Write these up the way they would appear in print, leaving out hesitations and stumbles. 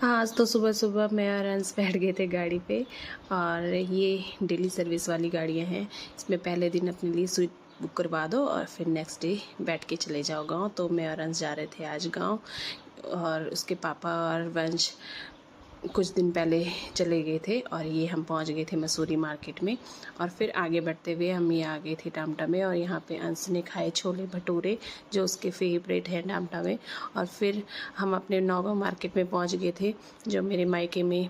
हाँ, आज तो सुबह-सुबह मैं और अंश बैठ गए थे गाड़ी पे और ये डेली सर्विस वाली गाड़ियाँ हैं। इसमें पहले दिन अपने लिए सीट बुक करवा दो और फिर नेक्स्ट डे बैठ के चले जाओ गाँव। तो मैं और अंश जा रहे थे आज गाँव और उसके पापा और वंश कुछ दिन पहले चले गए थे और ये हम पहुंच गए थे मसूरी मार्केट में। और फिर आगे बढ़ते हुए हम ये आ गए थे टामटा में और यहाँ पे अंश ने खाए छोले भटूरे जो उसके फेवरेट हैं टामटा में। और फिर हम अपने नौगांव मार्केट में पहुंच गए थे जो मेरे मायके में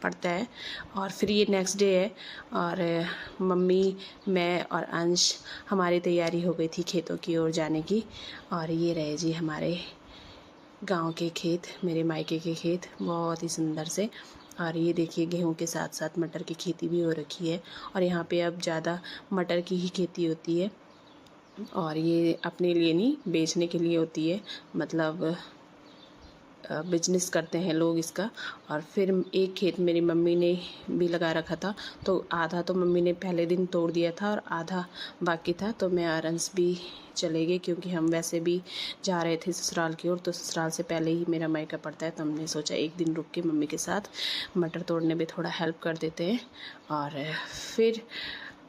पड़ता है। और फिर ये नेक्स्ट डे है और मम्मी, मैं और अंश हमारी तैयारी हो गई थी खेतों की ओर जाने की। और ये रहे जी हमारे गांव के खेत, मेरे मायके के खेत बहुत ही सुंदर से। और ये देखिए गेहूं के साथ साथ मटर की खेती भी हो रखी है और यहाँ पे अब ज़्यादा मटर की ही खेती होती है। और ये अपने लिए नहीं, बेचने के लिए होती है, मतलब बिजनेस करते हैं लोग इसका। और फिर एक खेत मेरी मम्मी ने भी लगा रखा था, तो आधा तो मम्मी ने पहले दिन तोड़ दिया था और आधा बाकी था। तो मैं और अंश भी चले गए क्योंकि हम वैसे भी जा रहे थे ससुराल की ओर, तो ससुराल से पहले ही मेरा मायका पड़ता है। तो हमने सोचा एक दिन रुक के मम्मी के साथ मटर तोड़ने में थोड़ा हेल्प कर देते हैं। और फिर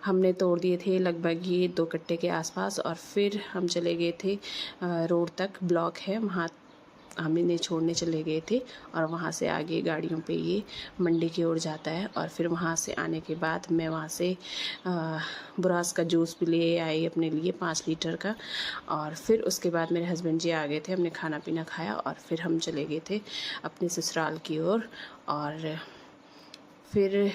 हमने तोड़ दिए थे लगभग ये 2 कट्टे के आसपास। और फिर हम चले गए थे रोड तक, ब्लॉक है वहाँ, हम इन्हें छोड़ने चले गए थे। और वहाँ से आगे गाड़ियों पे ये मंडी की ओर जाता है। और फिर वहाँ से आने के बाद मैं वहाँ से बुरास का जूस भी ले आई अपने लिए 5 लीटर का। और फिर उसके बाद मेरे हस्बैंड जी आ गए थे, हमने खाना पीना खाया और फिर हम चले गए थे अपने ससुराल की ओर। और फिर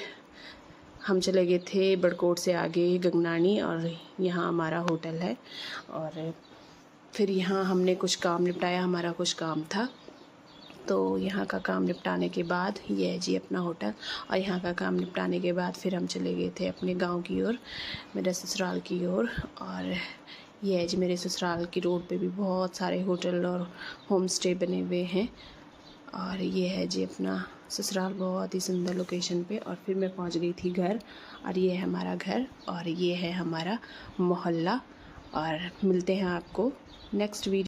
हम चले गए थे बड़कोट से आगे गंगनानी और यहाँ हमारा होटल है। और फिर यहाँ हमने कुछ काम निपटाया, हमारा कुछ काम था, तो यहाँ का काम निपटाने के बाद ये है जी अपना होटल। और यहाँ का काम निपटाने के बाद फिर हम चले गए थे अपने गांव की ओर, मेरे ससुराल की ओर। और ये है जी मेरे ससुराल की रोड पे भी बहुत सारे होटल और होम स्टे बने हुए हैं। और ये है जी अपना ससुराल, बहुत ही सुंदर लोकेशन पे। और फिर मैं पहुंच गई थी घर और ये है हमारा घर और ये है हमारा मोहल्ला। और मिलते हैं आपको नेक्स्ट वीडियो।